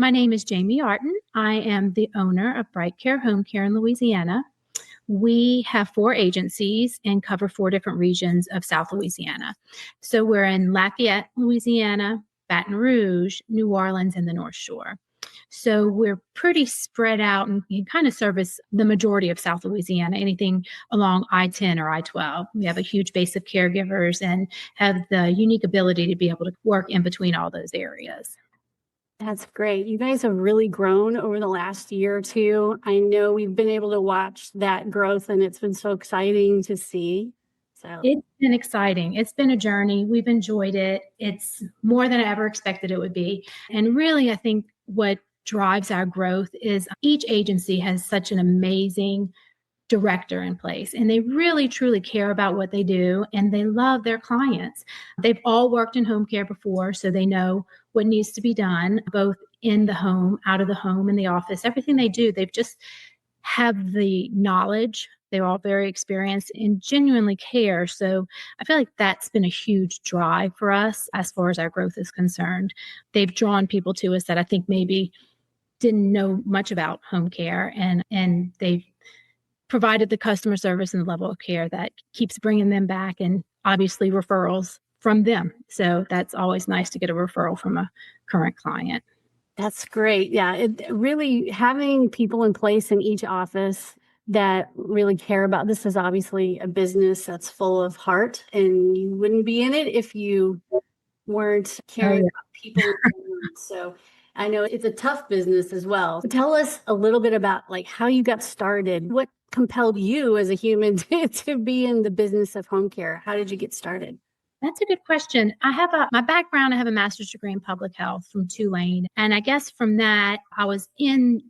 My name is Jamie Arten. I am the owner of BrightCare Home Care in Louisiana. We have 4 agencies and cover 4 different regions of South Louisiana. So we're in Lafayette, Louisiana, Baton Rouge, New Orleans, and the North Shore. So we're pretty spread out and we kind of service the majority of South Louisiana, anything along I-10 or I-12. We have a huge base of caregivers and have the unique ability to be able to work in between all those areas. That's great. You guys have really grown over the last year or two. I know we've been able to watch that growth and it's been so exciting to see. It's been exciting. It's been a journey. We've enjoyed it. It's more than I ever expected it would be. And really, I think what drives our growth is each agency has such an amazing director in place, and they really truly care about what they do, and they love their clients. They've all worked in home care before, so they know what needs to be done, both in the home, out of the home, in the office. Everything they do, they've just have the knowledge. They're all very experienced and genuinely care. So I feel like that's been a huge drive for us as far as our growth is concerned. They've drawn people to us that I think maybe didn't know much about home care, and they've provided the customer service and the level of care that keeps bringing them back, and obviously referrals from them. So that's always nice to get a referral from a current client. That's great. Yeah, really having people in place in each office that really care about this is obviously a business that's full of heart, and you wouldn't be in it if you weren't caring about people. So I know it's a tough business as well. Tell us a little bit about like how you got started. What compelled you as a human to be in the business of home care? How did you get started? That's a good question. My background, I have a master's degree in public health from Tulane. And I guess from that, I was in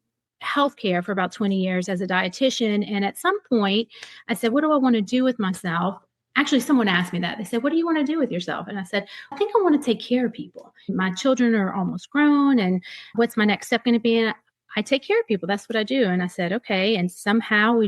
healthcare for about 20 years as a dietitian. And at some point, I said, what do I want to do with myself? Actually, someone asked me that. They said, what do you want to do with yourself? And I said, I think I want to take care of people. My children are almost grown. And what's my next step going to be? And I take care of people. That's what I do. And I said, okay. And somehow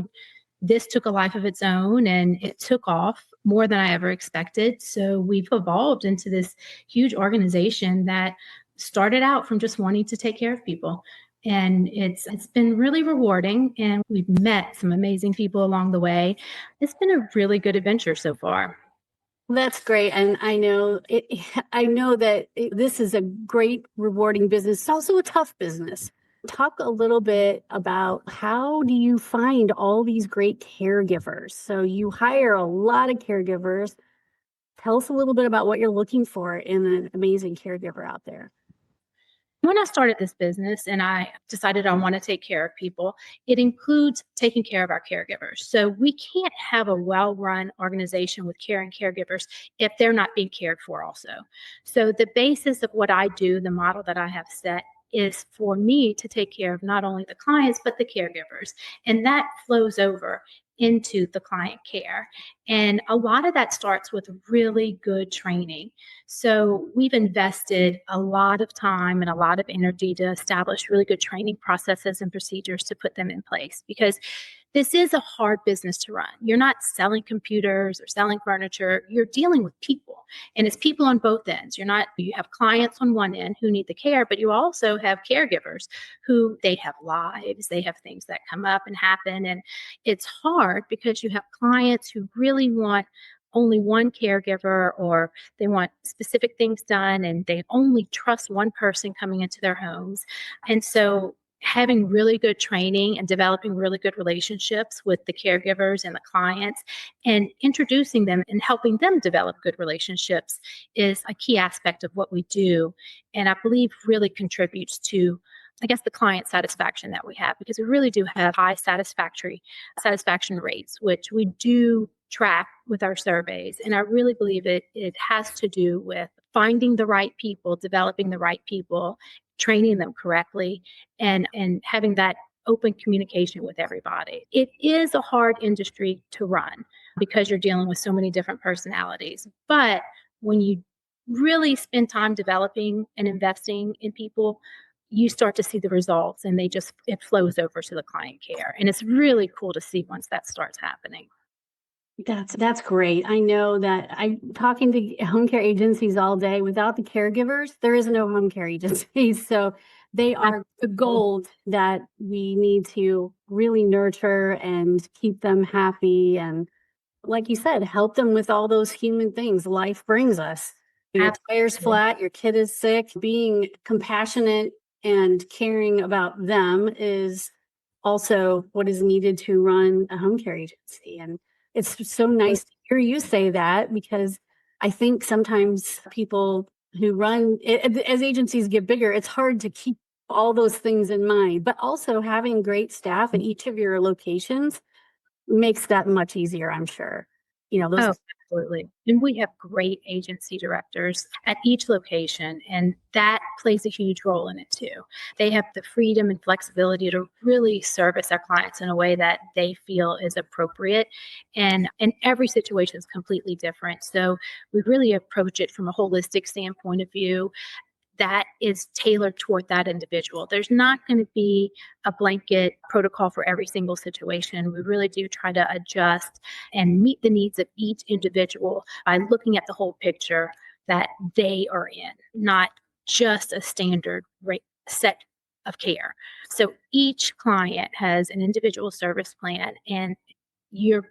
this took a life of its own, and it took off more than I ever expected. So we've evolved into this huge organization that started out from just wanting to take care of people. And it's been really rewarding, and we've met some amazing people along the way. It's been a really good adventure so far. That's great. And I know this is a great, rewarding business. It's also a tough business. Talk a little bit about how do you find all these great caregivers? So you hire a lot of caregivers. Tell us a little bit about what you're looking for in an amazing caregiver out there. When I started this business and I decided I want to take care of people, it includes taking care of our caregivers. So we can't have a well-run organization with caring caregivers if they're not being cared for also. So the basis of what I do, the model that I have set, is for me to take care of not only the clients, but the caregivers. And that flows over into the client care. And a lot of that starts with really good training. So we've invested a lot of time and a lot of energy to establish really good training processes and procedures to put them in place, because this is a hard business to run. You're not selling computers or selling furniture. You're dealing with people, and it's people on both ends. You have clients on one end who need the care, but you also have caregivers who they have lives, they have things that come up and happen. And it's hard because you have clients who really want only one caregiver, or they want specific things done and they only trust one person coming into their homes. And so having really good training and developing really good relationships with the caregivers and the clients and introducing them and helping them develop good relationships is a key aspect of what we do. And I believe really contributes to, I guess, the client satisfaction that we have, because we really do have high satisfaction rates, which we do track with our surveys. And I really believe it has to do with finding the right people, developing the right people, training them correctly, and having that open communication with everybody. It is a hard industry to run because you're dealing with so many different personalities. But when you really spend time developing and investing in people, you start to see the results, and it flows over to the client care. And it's really cool to see once that starts happening. That's great. I know that I'm talking to home care agencies all day. Without the caregivers, there is no home care agencies. So They are the gold that we need to really nurture and keep them happy. And like you said, help them with all those human things life brings us. Your tire's Absolutely. flat, your kid is sick. Being compassionate and caring about them is also what is needed to run a home care agency. And it's so nice to hear you say that, because I think sometimes people who run as agencies get bigger, it's hard to keep all those things in mind, but also having great staff at each of your locations makes that much easier, I'm sure. Those. Oh, absolutely. And we have great agency directors at each location, and that plays a huge role in it too. They have the freedom and flexibility to really service our clients in a way that they feel is appropriate. And every situation is completely different. So we really approach it from a holistic standpoint of view that is tailored toward that individual. There's not going to be a blanket protocol for every single situation. We really do try to adjust and meet the needs of each individual by looking at the whole picture that they are in, not just a standard set of care. So each client has an individual service plan, and you're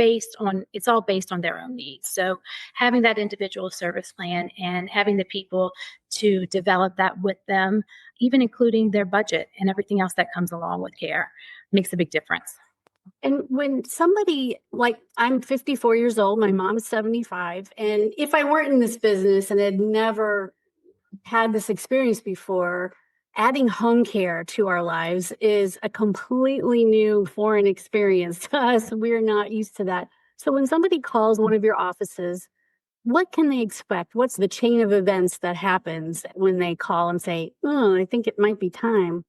it's all based on their own needs. So having that individual service plan and having the people to develop that with them, even including their budget and everything else that comes along with care, makes a big difference. And when somebody, like, I'm 54 years old, my mom's 75, and if I weren't in this business and had never had this experience before, adding home care to our lives is a completely new foreign experience to us. We're not used to that. So when somebody calls one of your offices, what can they expect? What's the chain of events that happens when they call and say, "Oh, I think it might be time"?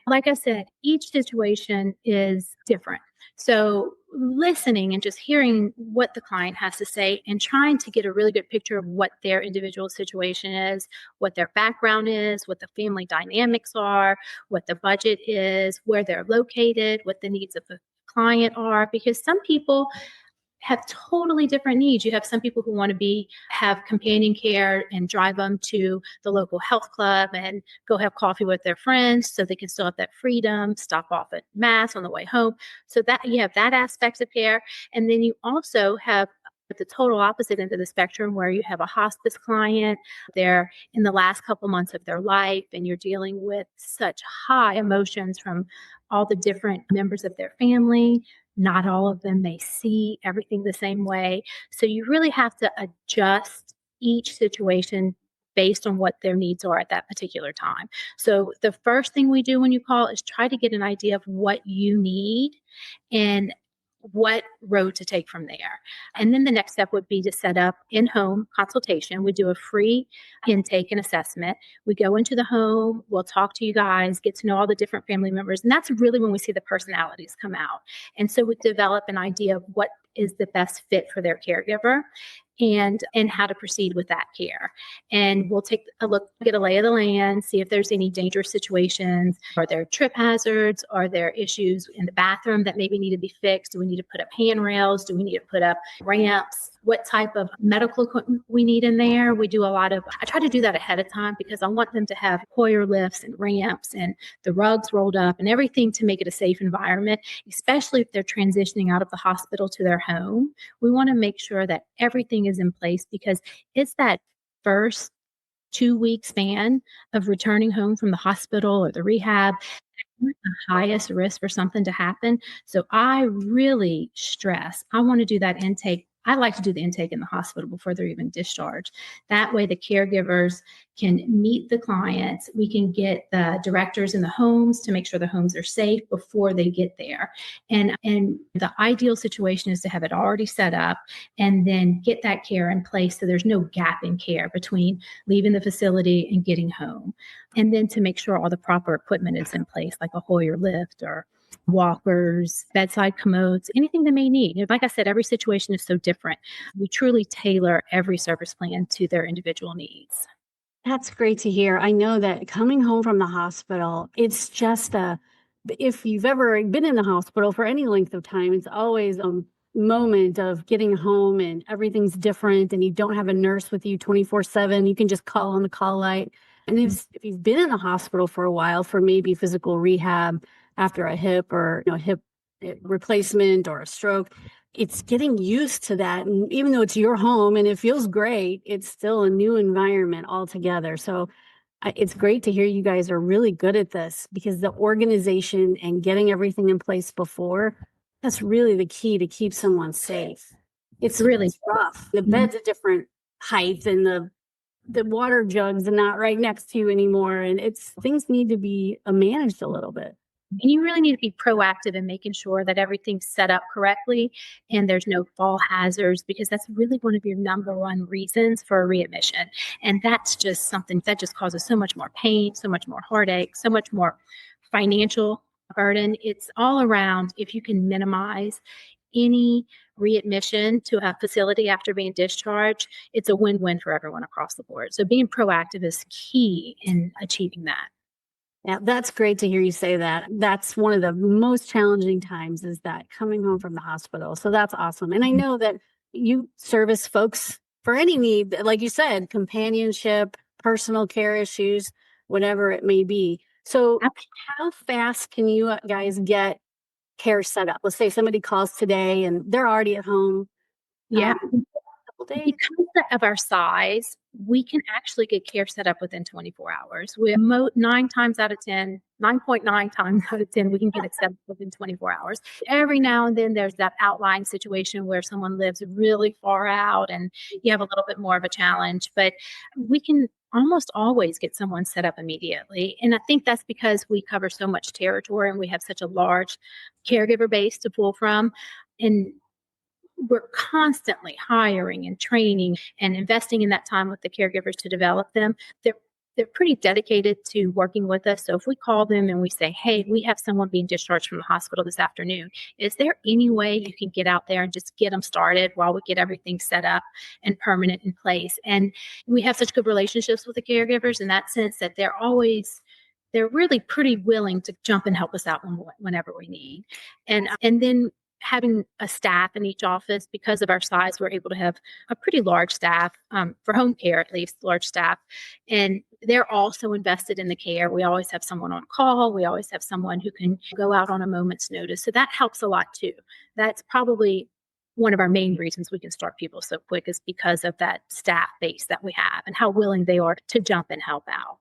Like I said, each situation is different. So, listening and just hearing what the client has to say and trying to get a really good picture of what their individual situation is, what their background is, what the family dynamics are, what the budget is, where they're located, what the needs of the client are, because some people have totally different needs. You have some people who want to have companion care and drive them to the local health club and go have coffee with their friends so they can still have that freedom, stop off at mass on the way home. So that you have that aspect of care. And then you also have at the total opposite end of the spectrum where you have a hospice client. They're in the last couple months of their life and you're dealing with such high emotions from all the different members of their family. Not all of them may see everything the same way. So you really have to adjust each situation based on what their needs are at that particular time. So the first thing we do when you call is try to get an idea of what you need and what road to take from there. And then the next step would be to set up in-home consultation. We do a free intake and assessment. We go into the home, we'll talk to you guys, get to know all the different family members. And that's really when we see the personalities come out. And so we develop an idea of what is the best fit for their caregiver and how to proceed with that care. And we'll take a look, get a lay of the land, see if there's any dangerous situations. Are there trip hazards? Are there issues in the bathroom that maybe need to be fixed? Do we need to put up handrails? Do we need to put up ramps? What type of medical equipment we need in there? I try to do that ahead of time because I want them to have Hoyer lifts and ramps and the rugs rolled up and everything to make it a safe environment, especially if they're transitioning out of the hospital to their home. We want to make sure that everything is in place because it's that first 2 week span of returning home from the hospital or the rehab the highest risk for something to happen. So I really stress, I want to do that intake. I like to do the intake in the hospital before they're even discharged. That way the caregivers can meet the clients. We can get the directors in the homes to make sure the homes are safe before they get there. And the ideal situation is to have it already set up and then get that care in place so there's no gap in care between leaving the facility and getting home. And then to make sure all the proper equipment is in place, like a Hoyer lift or walkers, bedside commodes, anything they may need. Like I said, every situation is so different. We truly tailor every service plan to their individual needs. That's great to hear. I know that coming home from the hospital, it's just if you've ever been in the hospital for any length of time, it's always a moment of getting home and everything's different and you don't have a nurse with you 24/7. You can just call on the call light. And if you've been in the hospital for a while for maybe physical rehab after a hip or hip replacement or a stroke, it's getting used to that. And even though it's your home and it feels great, it's still a new environment altogether. So it's great to hear you guys are really good at this, because the organization and getting everything in place before, that's really the key to keep someone safe. It's Really. rough. The bed's a different height and the water jugs are not right next to you anymore. And things need to be managed a little bit. And you really need to be proactive in making sure that everything's set up correctly and there's no fall hazards, because that's really one of your number one reasons for a readmission. And that's just something that just causes so much more pain, so much more heartache, so much more financial burden. It's all around, if you can minimize any readmission to a facility after being discharged, it's a win-win for everyone across the board. So being proactive is key in achieving that. Yeah, that's great to hear you say that. That's one of the most challenging times, is that coming home from the hospital. So that's awesome. And I know that you service folks for any need, like you said, companionship, personal care issues, whatever it may be. So how fast can you guys get care set up? Let's say somebody calls today and they're already at home. Yeah. Days. Because of our size, we can actually get care set up within 24 hours. We 9 times out of 10, 9.9 times out of 10, we can get it set up within 24 hours. Every now and then there's that outlying situation where someone lives really far out and you have a little bit more of a challenge, but we can almost always get someone set up immediately. And I think that's because we cover so much territory and we have such a large caregiver base to pull from. And we're constantly hiring and training and investing in that time with the caregivers to develop them. They're pretty dedicated to working with us. So if we call them and we say, hey, we have someone being discharged from the hospital this afternoon, is there any way you can get out there and just get them started while we get everything set up and permanent in place? And we have such good relationships with the caregivers in that sense that they're really pretty willing to jump and help us out whenever we need. And then having a staff in each office, because of our size, we're able to have a pretty large staff, for home care, at least large staff. And they're also invested in the care. We always have someone on call. We always have someone who can go out on a moment's notice. So that helps a lot too. That's probably one of our main reasons we can start people so quick, is because of that staff base that we have and how willing they are to jump and help out.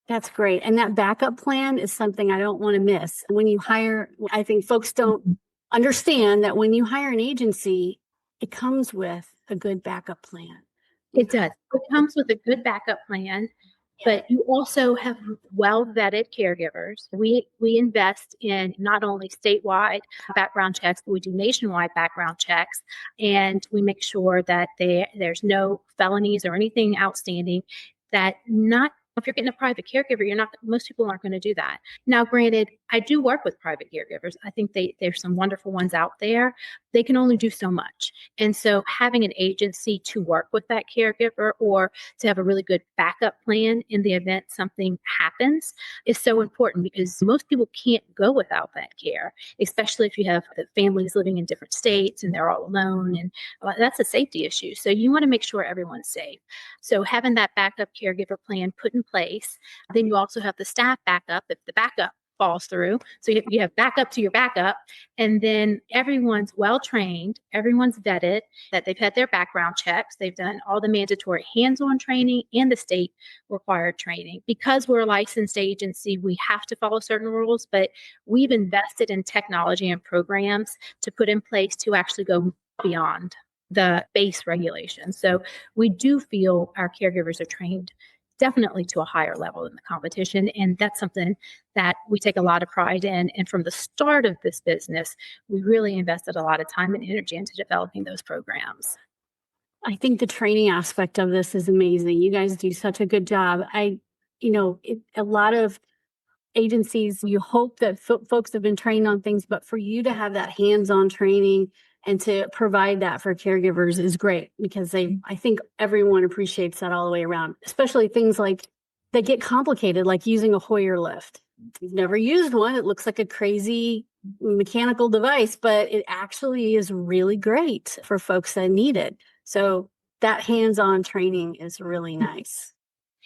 That's great. And that backup plan is something I don't want to miss. When you hire, I think folks don't understand that when you hire an agency, it comes with a good backup plan. It does. It comes with a good backup plan, but you also have well-vetted caregivers. We invest in not only statewide background checks, but we do nationwide background checks, and we make sure that there's no felonies or anything outstanding. That not if you're getting a private caregiver, most people aren't going to do that. Now, granted, I do work with private caregivers. I think there's some wonderful ones out there. They can only do so much. And so having an agency to work with that caregiver, or to have a really good backup plan in the event something happens, is so important, because most people can't go without that care, especially if you have the families living in different states and they're all alone. And that's a safety issue. So you want to make sure everyone's safe. So having that backup caregiver plan put in place, then you also have the staff backup if the backup falls through. So you have backup to your backup, and then everyone's well trained, everyone's vetted, that they've had their background checks, they've done all the mandatory hands-on training and the state required training. Because we're a licensed agency, we have to follow certain rules, but we've invested in technology and programs to put in place to actually go beyond the base regulations. So we do feel our caregivers are trained definitely to a higher level than the competition. And that's something that we take a lot of pride in. And from the start of this business, we really invested a lot of time and energy into developing those programs. I think the training aspect of this is amazing. You guys do such a good job. A lot of agencies, you hope that folks have been trained on things, but for you to have that hands-on training and to provide that for caregivers is great, because I think everyone appreciates that all the way around, especially things like that get complicated, like using a Hoyer lift. If you've never used one, it looks like a crazy mechanical device, but it actually is really great for folks that need it. So that hands-on training is really nice.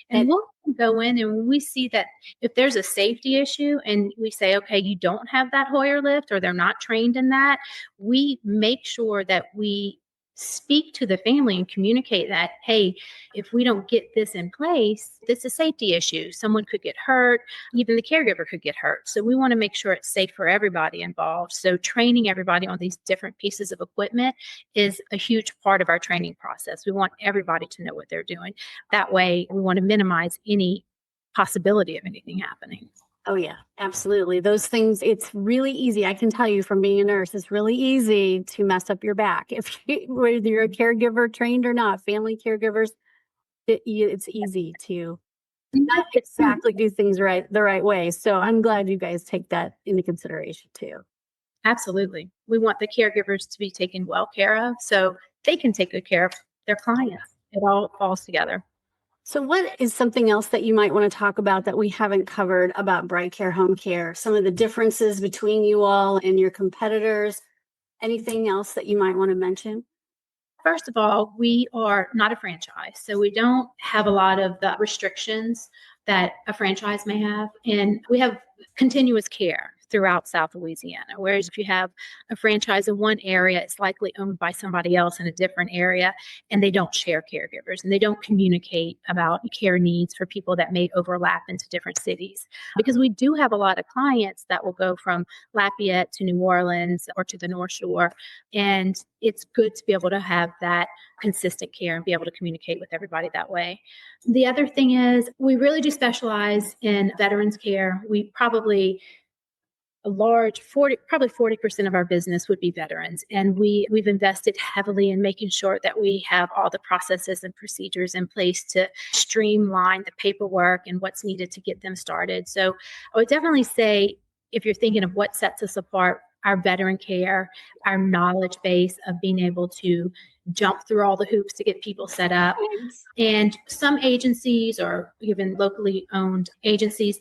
And we'll go in, and when we see that if there's a safety issue and we say, okay, you don't have that Hoyer lift or they're not trained in that, we make sure that we speak to the family and communicate that, hey, if we don't get this in place, it's a safety issue. Someone could get hurt, even the caregiver could get hurt. So we want to make sure it's safe for everybody involved. So training everybody on these different pieces of equipment is a huge part of our training process. We want everybody to know what they're doing. That way, we want to minimize any possibility of anything happening. Oh, yeah, absolutely. Those things, it's really easy. I can tell you from being a nurse, it's really easy to mess up your back. Whether you're a caregiver trained or not, family caregivers, it's easy to not exactly do things the right way. So I'm glad you guys take that into consideration too. Absolutely. We want the caregivers to be taken well care of so they can take good care of their clients. It all falls together. So what is something else that you might want to talk about that we haven't covered about BrightCare Home Care? Some of the differences between you all and your competitors? Anything else that you might want to mention? First of all, we are not a franchise, so we don't have a lot of the restrictions that a franchise may have. And we have continuous care throughout South Louisiana. Whereas if you have a franchise in one area, it's likely owned by somebody else in a different area, and they don't share caregivers and they don't communicate about care needs for people that may overlap into different cities. Because we do have a lot of clients that will go from Lafayette to New Orleans or to the North Shore. And it's good to be able to have that consistent care and be able to communicate with everybody that way. The other thing is we really do specialize in veterans care. We probably a large 40% of our business would be veterans. And we've invested heavily in making sure that we have all the processes and procedures in place to streamline the paperwork and what's needed to get them started. So I would definitely say, if you're thinking of what sets us apart, our veteran care, our knowledge base of being able to jump through all the hoops to get people set up. And some agencies, or even locally owned agencies,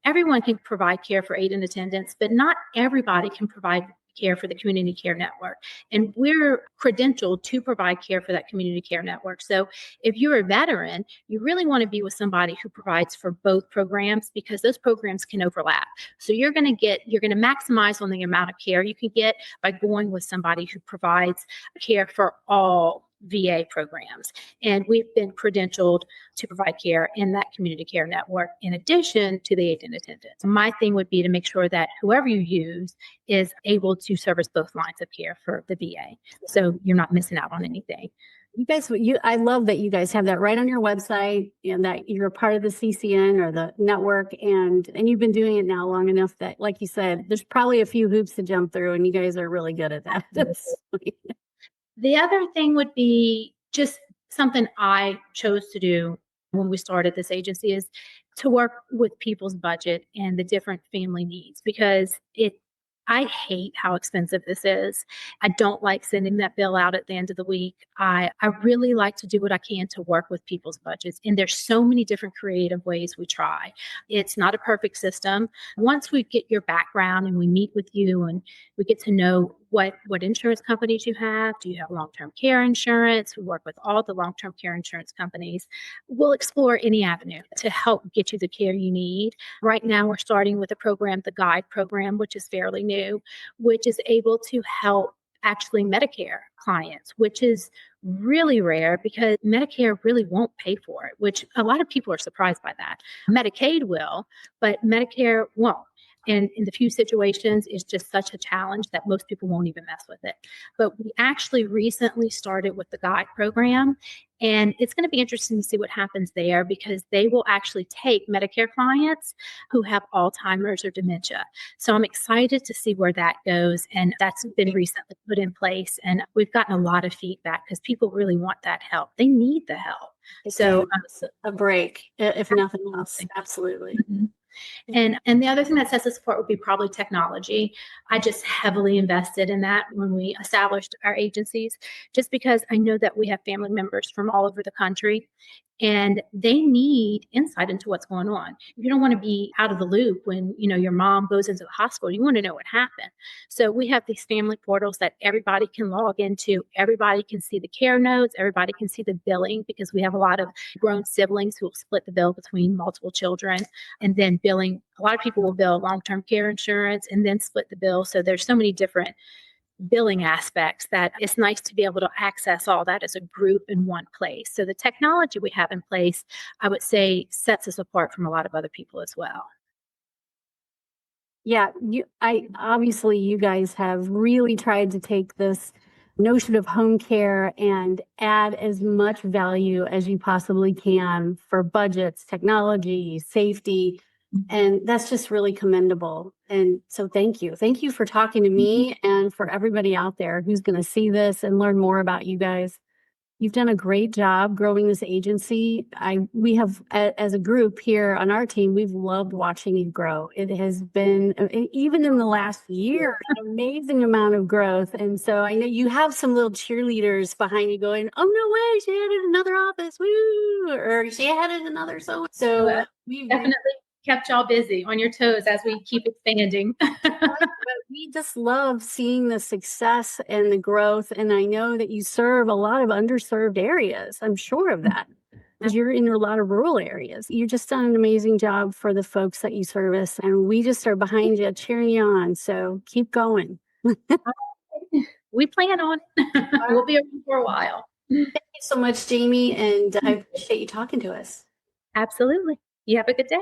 everyone can provide care for aid and attendance, but not everybody can provide care for the community care network. And we're credentialed to provide care for that community care network. So if you're a veteran, you really want to be with somebody who provides for both programs, because those programs can overlap. So you're going to maximize on the amount of care you can get by going with somebody who provides care for all VA programs. And we've been credentialed to provide care in that community care network in addition to the aid and attendance. My thing would be to make sure that whoever you use is able to service both lines of care for the VA. So you're not missing out on anything. I love that you guys have that right on your website, and that you're a part of the CCN or the network, and you've been doing it now long enough that, like you said, there's probably a few hoops to jump through, and you guys are really good at that. The other thing would be just something I chose to do when we started this agency is to work with people's budget and the different family needs, because I hate how expensive this is. I don't like sending that bill out at the end of the week. I really like to do what I can to work with people's budgets. And there's so many different creative ways we try. It's not a perfect system. Once we get your background and we meet with you and we get to know what insurance companies you have. Do you have long-term care insurance? We work with all the long-term care insurance companies. We'll explore any avenue to help get you the care you need. Right now, we're starting with a program, the GUIDE program, which is fairly new, which is able to help actually Medicare clients, which is really rare because Medicare really won't pay for it, which a lot of people are surprised by that. Medicaid will, but Medicare won't. And in the few situations, it's just such a challenge that most people won't even mess with it. But we actually recently started with the GUIDE program, and it's going to be interesting to see what happens there, because they will actually take Medicare clients who have Alzheimer's or dementia. So I'm excited to see where that goes. And that's been recently put in place. And we've gotten a lot of feedback because people really want that help. They need the help. So a break, if nothing else. Absolutely. Mm-hmm. And the other thing that sets us apart would be probably technology. I just heavily invested in that when we established our agencies, just because I know that we have family members from all over the country. and they need insight into what's going on. You don't want to be out of the loop when, your mom goes into the hospital. You want to know what happened. So we have these family portals that everybody can log into. Everybody can see the care notes. Everybody can see the billing, because we have a lot of grown siblings who will split the bill between multiple children, and then billing. A lot of people will bill long-term care insurance and then split the bill. So there's so many different billing aspects that it's nice to be able to access all that as a group in one place. So the technology we have in place, I would say, sets us apart from a lot of other people as well. Yeah, you guys have really tried to take this notion of home care and add as much value as you possibly can for budgets, technology, safety, and that's just really commendable. And so thank you. Thank you for talking to me and for everybody out there who's going to see this and learn more about you guys. You've done a great job growing this agency. We have, as a group here on our team, we've loved watching you grow. It has been, even in the last year, an amazing amount of growth. And so I know you have some little cheerleaders behind you going, "Oh, no way, she added another office, woo!" Or "She added another so." So we've Definitely kept y'all busy on your toes as we keep expanding. we just love seeing the success and the growth. And I know that you serve a lot of underserved areas. I'm sure of that, because you're in a lot of rural areas. You just done an amazing job for the folks that you service. And we just are behind you, cheering you on. So keep going. We plan on it. We'll be around for a while. Thank you so much, Jamie. And I appreciate you talking to us. Absolutely. You have a good day.